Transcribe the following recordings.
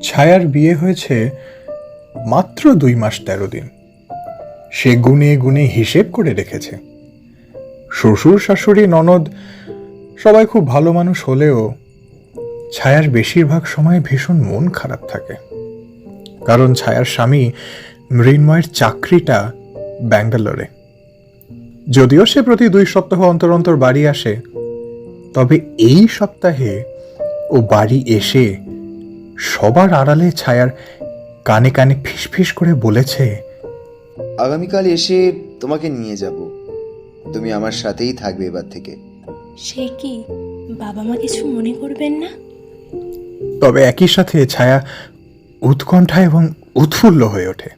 ছায়ার বিয়ে হয়েছে মাত্র 2 মাস 13 দিন। সে গুনে গুনে হিসেব করে রেখেছে। শ্বশুর শাশুড়ি ননদ সবাই খুব ভালো মানুষ হলেও ছায়ার বেশিরভাগ সময় ভীষণ মন খারাপ থাকে, কারণ ছায়ার স্বামী মৃন্ময়ের চাকরিটা ব্যাঙ্গালোরে। যদিও সে প্রতি 2 সপ্তাহ অন্তর অন্তর বাড়ি আসে, তবে এই সপ্তাহে ও বাড়ি এসে সবার আড়ালে ছায়ার কানে কানে ফিসফিস করে বলেছে, আগামীকাল এসে তোমাকে নিয়ে যাব, তুমি আমার সাথেই থাকবে এবার থেকে। সে কি, বাবা মা কিছু মনে করবেন না? তবে একই সাথে ছায়া উৎকণ্ঠা এবং উৎফুল্ল হয়ে ওঠে।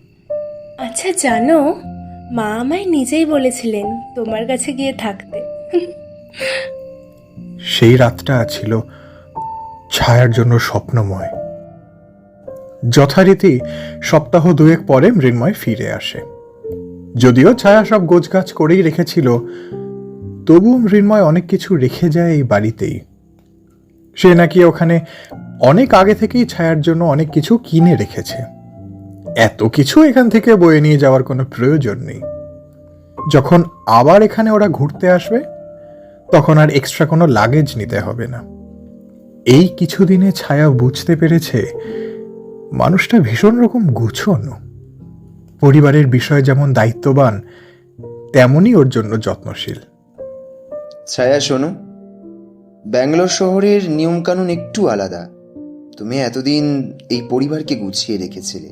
আচ্ছা জানো, মা আমায় নিজেই বলেছিলেন তোমার কাছে গিয়ে থাকতে। সেই রাতটা ছিল ছায়ার জন্য স্বপ্নময়। যথারীতি সপ্তাহ 2 পরে মৃন্ময় ফিরে আসে। যদিও ছায়া সব গোছগাছ করেই রেখেছিল, তবুও মৃন্ময় অনেক কিছু রেখে যায় এই বাড়িতেই। সে নাকি ওখানে অনেক আগে থেকেই ছায়ার জন্য অনেক কিছু কিনে রেখেছে। এত কিছু এখান থেকে বয়ে নিয়ে যাওয়ার কোনো প্রয়োজন নেই। যখন আবার এখানে ওরা ঘুরতে আসবে, তখন আর এক্সট্রা কোনো লাগেজ নিতে হবে না। এই কিছুদিনে ছায়া বুঝতে পেরেছে মানুষটা ভীষণ রকম গুছানো। পরিবারের বিষয়ে যেমন দায়িত্ববান, তেমনই ওর জন্য যত্নশীল। ছায়া শোনো, ব্যাঙ্গালোর শহরের নিয়মকানুন একটু আলাদা। তুমি এতদিন এই পরিবারকে গুছিয়ে রেখেছিলে,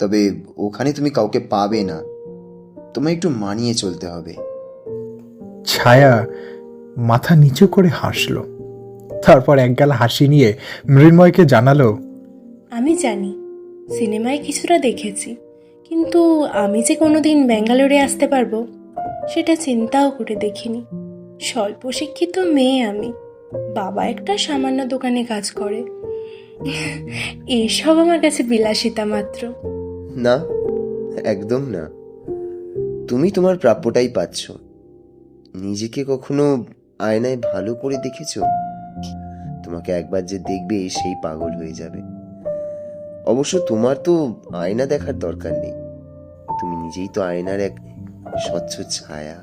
তবে ওখানে তুমি কাউকে পাবে না। তোমায় একটু মানিয়ে চলতে হবে। ছায়া মাথা নিচু করে হাসল, তারপর একগাল হাসি নিয়ে মৃন্ময়কে জানালো, আমি জানি, সিনেমায় কিছুটা দেখেছি, কিন্তু আমি যে কোনোদিন ব্যাঙ্গালোরে আসতে পারবো সেটা চিন্তাও করে দেখিনি। স্বল্প শিক্ষিত মেয়ে আমি, বাবা একটা সামান্য দোকানে কাজ করে। এসব আমার কাছে বিলাসিতা মাত্র। না, একদম না। তুমি তোমার প্রাপ্যটাই পাচ্ছ। নিজেকে কখনো আয়নায় ভালো করে দেখেছো? তোমাকে একবার যে দেখবে সেই পাগল হয়ে যাবে। অবশ্য তোমার তো আয়না দেখার দরকার নেই, তুমি নিজেই তো আয়নার এক স্বচ্ছ ছায়া।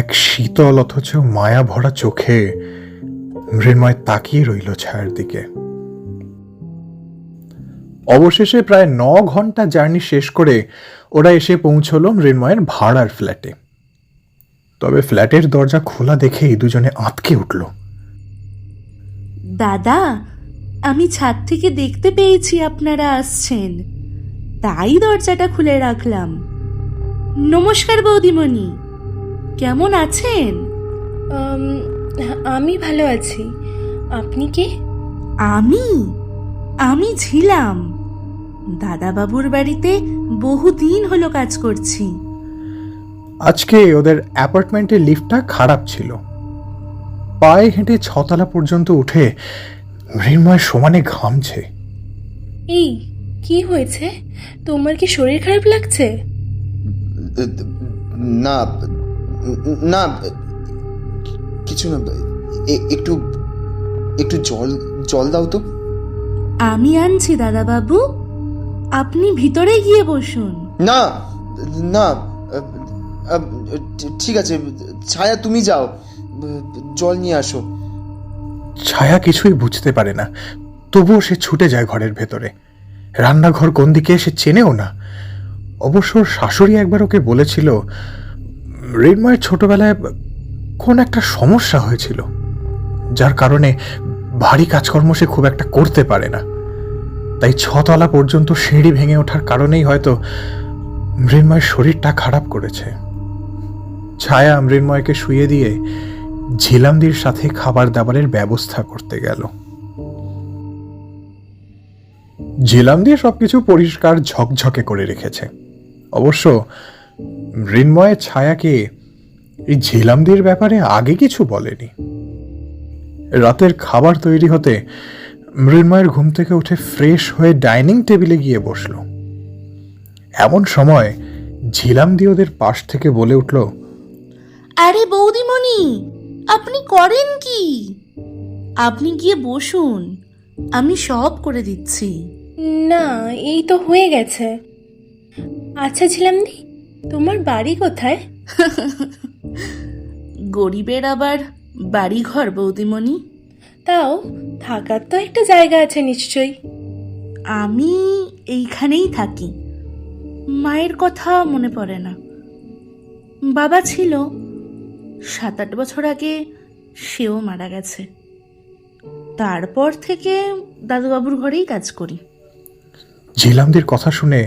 এক শীতল অথচ মায়া ভরা চোখে মৃন্ময় তাকিয়ে রইল ছায়ার দিকে। অবশেষে প্রায় 9 ঘন্টা জার্নি শেষ করে ওরা এসে পৌঁছলো মৃন্ময়ের ভাড়ার ফ্ল্যাটে। তবে ফ্ল্যাটের দরজা খোলা দেখেই দুজনে আঁতকে উঠল। দাদা, আমি ছাদ থেকে দেখতে পেয়েছি আপনারা আসছেন, তাই দরজাটা খুলে রাখলাম। নমস্কার বৌদিমণি, কেমন আছেন? আমি ভালো আছি। আপনি কে? আমি ছিলাম দাদাবাবুর বাড়িতে, বহুদিন হলো কাজ করছি। আজকে ওদের অ্যাপার্টমেন্টের লিফটটা খারাপ ছিল। পায়ে হেঁটে 6 তলা পর্যন্ত উঠে মৃন্ময় সমানে ঘামছে। এই কি হয়েছে? তোমার কি শরীর খারাপ লাগছে? না না, কিছু না। একটু একটু জল জল দাও তো। আমি আনছি দাদাবাবু, আপনি ভিতরে গিয়ে বসুন। না না, ঠিক আছে, ছায়া তুমি যাও, জল নিয়ে আসো। ছায়া কিছুই বুঝতে পারে না, তবুও সে ছুটে যায় ঘরের ভেতরে। রান্নাঘর কোন দিকে সে চেনেও না। অবশ্য শাশুড়ি একবার ওকে বলেছিল মৃন্ময়ের ছোটবেলায় কোন একটা সমস্যা হয়েছিল, যার কারণে ভারী কাজকর্ম সে খুব একটা করতে পারে না। তাই 6 তলা পর্যন্ত সিঁড়ি ভেঙে ওঠার কারণেই হয়তো মৃন্ময়ের শরীরটা খারাপ করেছে। ছায়া মৃন্ময়কে শুইয়ে দিয়ে ঝিলামদির সাথে খাবার দাবারের ব্যবস্থা করতে গেল। ঝিলামদি সবকিছু পরিষ্কার ঝকঝকে করে রেখেছে। অবশ্য মৃন্ময় ছায়াকে এই ঝিলামদির ব্যাপারে আগে কিছু বলেনি। রাতের খাবার তৈরি হতে মৃন্ময়ের ঘুম থেকে উঠে ফ্রেশ হয়ে ডাইনিং টেবিলে গিয়ে বসল। এমন সময় ঝিলামদি ওদের পাশ থেকে বলে উঠল, আরে বৌদিমণি, আপনি করেন কি? আপনি গিয়ে বসুন, আমি সব করে দিচ্ছি। না, এই তো হয়ে গেছে। আচ্ছা ঝিলামদি, তোমার বাড়ি কোথায়? গরিবের আবার বাড়ি ঘর বৌদিমণি। তাও থাকার তো একটা জায়গা আছে নিশ্চয়ই। আমি এইখানেই থাকি। মায়ের কথা মনে পড়ে না। বাবা ছিল, 7-8 বছর আগে সেও মারা গেছে। তারপর থেকে দাদুবাবুর ঘরেই কাজ করি। ঝিলামদির কথা শুনে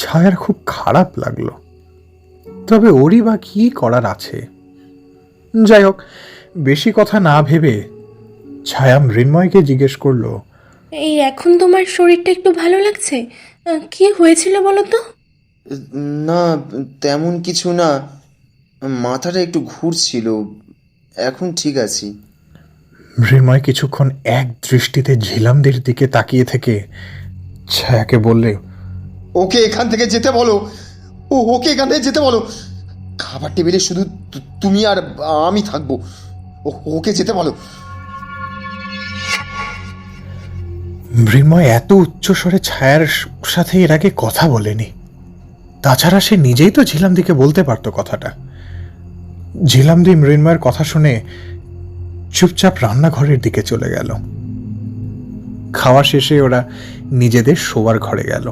ছায়ার খুব খারাপ লাগলো। তবে ওরই বা কি করার আছে। যাই হোক, বেশি কথা না ভেবে ছায়া মৃন্ময়কে জিজ্ঞেস করলো, এই এখন তোমার শরীরটা একটু ভালো লাগছে? কি হয়েছিল বলো তো? না, তেমন কিছু না, মাথাটা একটু ঘুরছিল, এখন ঠিক আছি। মৃন্ময় কিছুক্ষণ এক দৃষ্টিতে ঝিলামদির দিকে তাকিয়ে থেকে ছায়াকে বললে, ওকে এখান থেকে যেতে বলো, ওকে এখান থেকে যেতে বলো। খাবার টেবিলে শুধু তুমি আর আমি থাকবো, ওকে যেতে বলো। মৃন্ময় এত উচ্চস্বরে ছায়ার সাথে এর আগে কথা বলেনি। তাছাড়া সে নিজেই তো ঝিলামদিকে বলতে পারতো কথাটা। ঝিলামদি মৃন্ময়ের কথা শুনে চুপচাপ রান্নাঘরের দিকে চলে গেল। খাওয়া শেষে ওরা নিজেদের শোবার ঘরে গেল।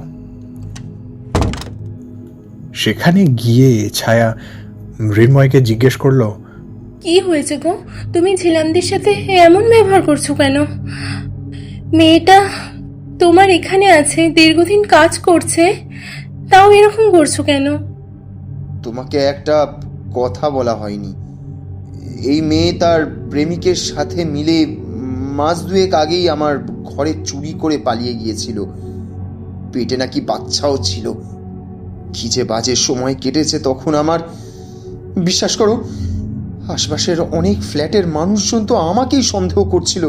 সেখানে গিয়ে ছায়া মৃন্ময়কে জিজ্ঞেস করলো, কি হয়েছে গো? তুমি ঝিলামদির সাথে এমন ব্যবহার করছো কেন? মেয়েটা তোমার এখানে আছে, দীর্ঘদিন কাজ করছে, তাও এরকম করছো কেন? তোমাকে একটা কথা বলা হয়নি। এই মেয়ে তার প্রেমিকের সাথে মিলে মাস 2 আগেই আমার ঘরে চুরি করে পালিয়ে গিয়েছিল। পেটে নাকি বাচ্চাও ছিল। কি যে বাজে সময় কেটেছে তখন আমার। বিশ্বাস করো, আশপাশের অনেক ফ্ল্যাটের মানুষজন তো আমাকেই সন্দেহ করছিল।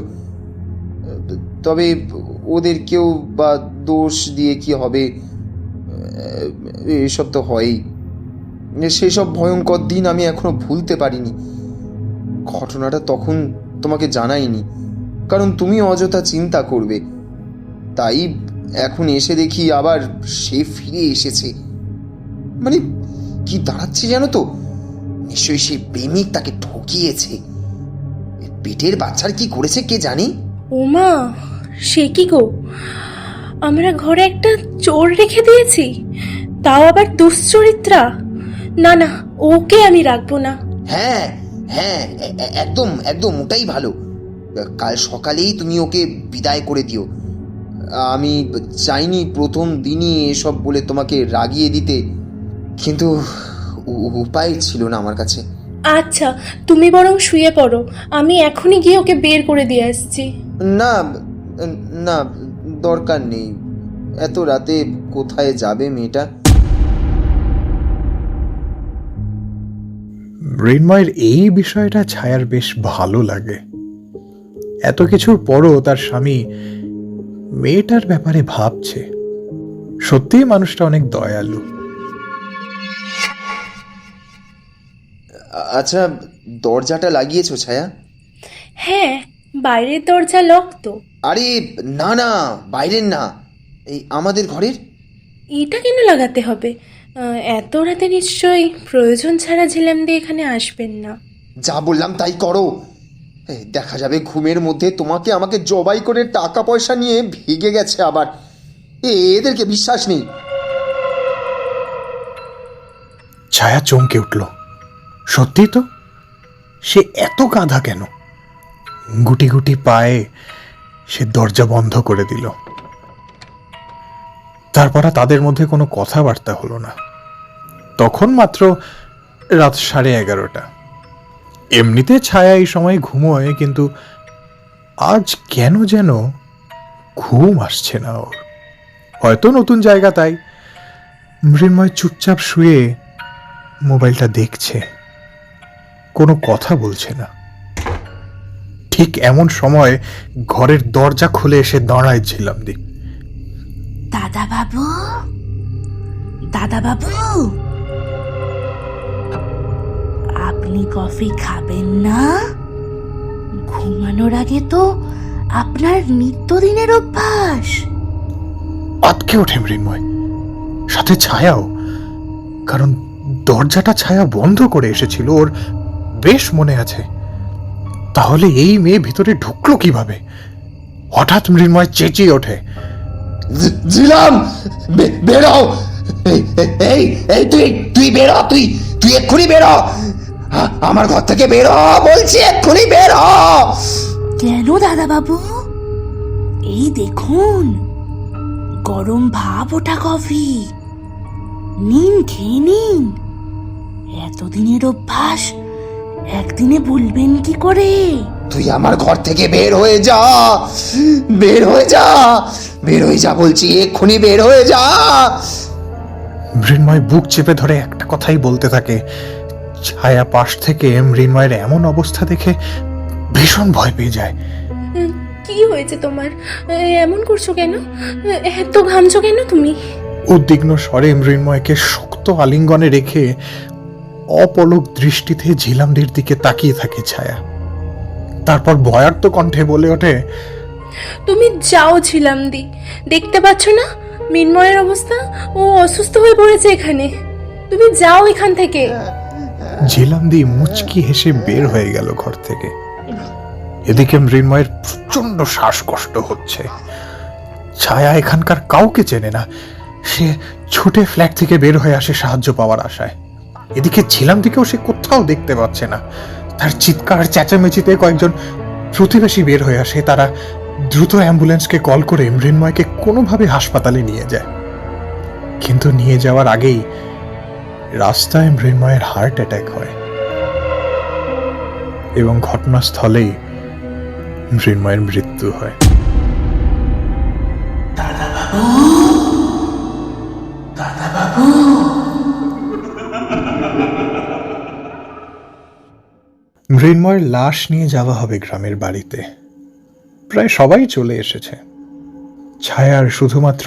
তবে ওদের কেউ বা দোষ দিয়ে কি হবে, এসব তো হয়ই। সেসব ভয়ঙ্কর দিন আমি এখনো ভুলতে পারিনি। ঘটনাটা তখন তোমাকে জানাইনি, কারণ তুমি অযথা চিন্তা করবে। তাই এখন এসে দেখি আবার সে ফিরে এসেছে। মানে কি দাঁড়াচ্ছে জানো তো? নিশ্চয়ই সেই প্রেমিক তাকে ঠকিয়েছে। পেটের বাচ্চার কি করেছে কে জানে। ওমা, সে কি গো? আমরা ঘরে একটা চোর রেখে দিয়েছি, তাও আবার দুশ্চরিত্রা। না না, ওকে আমি রাখবো না। হ্যাঁ হ্যাঁ, একদম একদম, ওটাই ভালো। কাল সকালেই তুমি ওকে বিদায় করে দিও। আমি চাইনি প্রথম দিনই এসব বলে তোমাকে রাগিয়ে দিতে, কিন্তু উপায় ছিল না আমার কাছে। আচ্ছা, তুমি বরং শুয়ে পড়ো, আমি এখনই গিয়ে ওকে বের করে দিয়ে আসছি। না না, দরকার নেই। এত রাতে কোথায় যাবে মেয়েটা? মৃন্ময়ের এই বিষয়টা ছায়ার বেশ ভালো লাগে। এত কিছুর পরও তার স্বামী মেয়েটার ব্যাপারে ভাবছে। সত্যিই মানুষটা অনেক দয়ালু। আচ্ছা, দরজাটা লাগিয়েছো ছায়া? হ্যাঁ, বাইরের দরজা লক তো। আরে না না, বাইরের না, এই আমাদের ঘরের। এটা কেন লাগাতে হবে? এত রাতে নিশ্চয়ই প্রয়োজন ছাড়া ঝিলামদি এখানে আসবেন না। যা বললাম তাই করো। দেখা যাবে ঘুমের মধ্যে তোমাকে আমাকে জবাই করে টাকা পয়সা নিয়ে ভেগে গেছে আবার। এদেরকে বিশ্বাস নেই। ছায়া চমকে উঠল। সত্যি তো, সে এত গাধা কেন? গুটি গুটি পায়ে সে দরজা বন্ধ করে দিল। তারপর আর তাদের মধ্যে কোনো কথাবার্তা হলো না। তখন মাত্র রাত 11:30। এমনিতে ছায়া এই সময় ঘুমোয়, কিন্তু আজ কেন যেন ঘুম আসছে না ওর। হয়তো নতুন জায়গা তাই। মৃন্ময় চুপচাপ শুয়ে মোবাইলটা দেখছে, কোনো কথা বলছে না। ঠিক এমন সময় ঘরের দরজা খুলে এসে দাঁড়ায় ঝিলামদি। দাদাবাবু, দাদাবাবু, আপনি কফি খাবেন না? ঘুমানোর আগে তো আপনার নিত্যদিনের অভ্যাস? আটকে ওঠে মৃন্ময়, সাথে ছায়াও। কারণ দরজাটা ছায়া বন্ধ করে এসেছিল, ওর বেশ মনে আছে। তাহলে এই মেয়ে ভিতরে ঢুকলো কিভাবে? হঠাৎ মৃন্ময় চেঁচিয়ে ওঠে, ঝিলাম, বেরো! এই এই তুই তুই বেরো, তুই তুই এক্ষুনি বেরো! আমার ঘর থেকে বেরো বলছি, এক্ষুনি বেরো! কেন দাদা বাবু? এই দেখুন, গরম ভাপ ওঠা কফি। নিন, খেয়ে নিন। এতদিনের অভ্যাস একদিনে ভুলবেন কি করে? তুই আমার ঘর থেকে বের হয়ে যা, বের হয়ে যা, বের হয়ে যা বলছি, এক্ষুনি বের হয়ে যা! মৃন্ময় বুক চেপে ধরে একটা কথাই বলতে থাকে। ছায়া পাশ থেকে মৃন্ময়ের এমন অবস্থা দেখে ভীষণ ভয় পেয়ে যায়। কি হয়েছে তোমার? এমন করছো কেন? এত ঘামছো কেন তুমি? উদ্বিগ্ন স্বরে মৃন্ময়কে শক্ত আলিঙ্গনে রেখে অপলক দৃষ্টিতে ঝিলামদির দিকে তাকিয়ে থাকে ছায়া। তারপর ভয়ার্ত কণ্ঠে বলে ওঠে, তুমি যাও ঝিলামদি, দেখতে পাচ্ছ না মিন্ময়ের অবস্থা? ও অসুস্থ হয়ে পড়েছে এখানে। তুমি যাও এখান থেকে। ঝিলামদি মুচকি হেসে বের হয়ে গেল ঘর থেকে। এদিকে মৃন্ময়ের প্রচন্ড শ্বাসকষ্ট হচ্ছে। ছায়া এখানকার কাউকে চেনে না। সে ছুটে ফ্ল্যাট থেকে বের হয়ে আসে সাহায্য পাওয়ার আশায়। এদিকে ঝিলামদিকেও সে কোথাও দেখতে পাচ্ছে না। তার চিৎকার চেঁচামেচিতে কয়েকজন প্রতিবেশী বের হয়ে আসে। তারা দ্রুত অ্যাম্বুলেন্সকে কল করে মৃন্ময়কে কোনোভাবে হাসপাতালে নিয়ে যায়। কিন্তু নিয়ে যাওয়ার আগেই রাস্তায় মৃন্ময়ের হার্ট অ্যাটাক হয় এবং ঘটনাস্থলেই মৃন্ময়ের মৃত্যু হয়। মৃন্ময়ের লাশ নিয়ে যাওয়া হবে গ্রামের বাড়িতে। প্রায় সবাই চলে এসেছে। ছায়ার শুধুমাত্র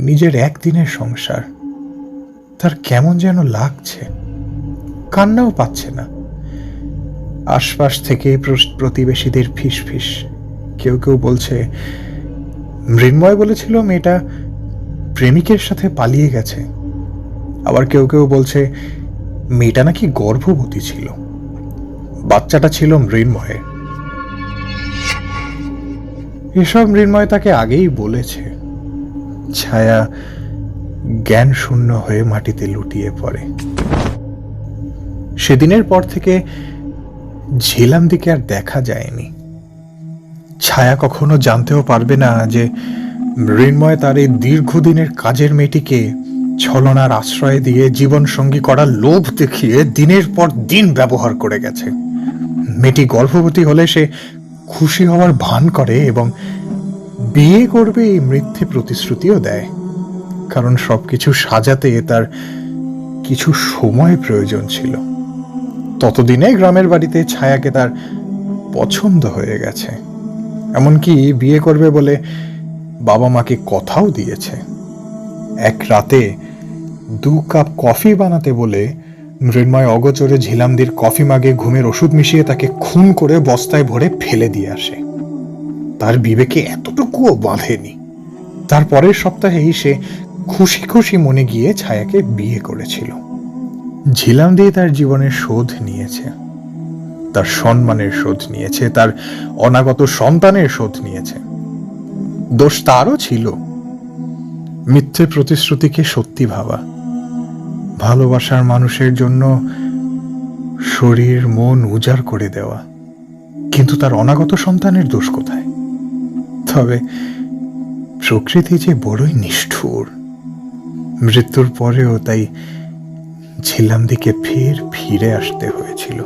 নিজের একদিনের সংসার। তার কেমন যেন লাগছে, কান্নাও পাচ্ছে না। আশপাশ থেকে প্রতিবেশীদের ফিসফিস। কেউ কেউ বলছে মৃন্ময় বলেছিল মেয়েটা প্রেমিকের সাথে পালিয়ে গেছে। আবার কেউ কেউ বলছে মেয়েটা নাকি গর্ভবতী ছিল, বাচ্চাটা ছিল মৃন্ময়ের। এসব মৃন্ময় তাকে আগেই বলেছে। ছায়া জ্ঞান শূন্য হয়ে মাটিতে লুটিয়ে পড়ে। সেদিনের পর থেকে ঝিলামদিকে আর দেখা যায়নি। ছায়া কখনো জানতেও পারবে না যে মৃন্ময় তার এই দীর্ঘদিনের কাজের মেয়েটিকে ছলনার আশ্রয় দিয়ে জীবন সঙ্গী করার লোভ দেখিয়ে দিনের পর দিন ব্যবহার করে গেছে। মেয়েটি গর্ভবতী হলে সে খুশি হওয়ার ভান করে এবং বিয়ে করবে এই মিথ্যে প্রতিশ্রুতিও দেয়। কারণ সবকিছু সাজাতে তার কিছু সময় প্রয়োজন ছিল। ততদিনে গ্রামের বাড়িতে ছায়াকে তার পছন্দ হয়ে গেছে। এমনকি বিয়ে করবে বলে বাবা মাকে কথাও দিয়েছে। এক রাতে 2 কাপ কফি বানাতে বলে মৃন্ময় অগোচরে ঝিলামদির কফি মাগে ঘুমের ওষুধ মিশিয়ে তাকে খুন করে বস্তায় ভরে ফেলে দিয়ে আসে। তার বিবেকে এতটুকুও বাঁধেনি। তার পরের সপ্তাহেই সে খুশি খুশি মনে গিয়ে ছায়াকে বিয়ে করেছিল। ঝিলামদি তার জীবনের শোধ নিয়েছে, তার সম্মানের শোধ নিয়েছে, তার অনাগত সন্তানের শোধ নিয়েছে। দোষ তারও ছিল, মিথ্যে প্রতিশ্রুতিকে সত্যি ভাবা, ভালোবাসার মানুষের জন্য শরীর মন উজাড় করে দেওয়া। কিন্তু তার অনাগত সন্তানের দোষ কোথায়? তবে প্রকৃতি যে বড়ই নিষ্ঠুর। মৃত্যুর পরেও তাই ঝিলামদিকে ফিরে আসতে হয়েছিল।